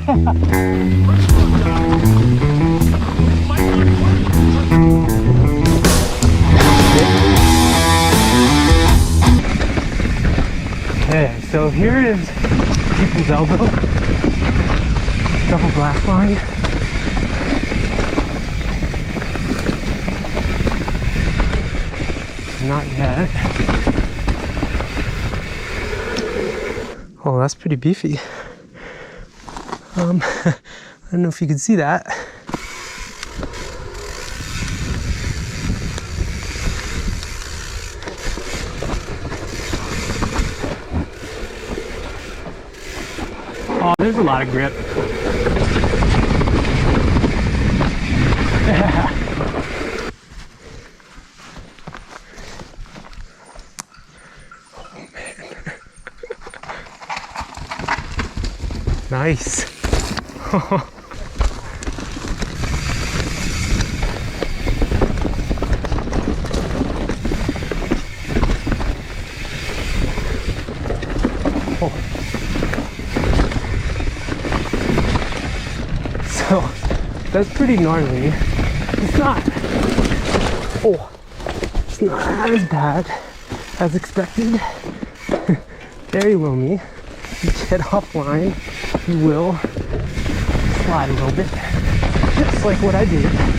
Okay, so here is people's elbow. Double black line. Not yet. Oh, that's pretty beefy. I don't know if you can see that. Oh, there's a lot of grip. Oh, man. Nice. So that's pretty gnarly. It's not, it's not as bad as expected. Very loamy. You get offline, you will slide a little bit, just like what I did.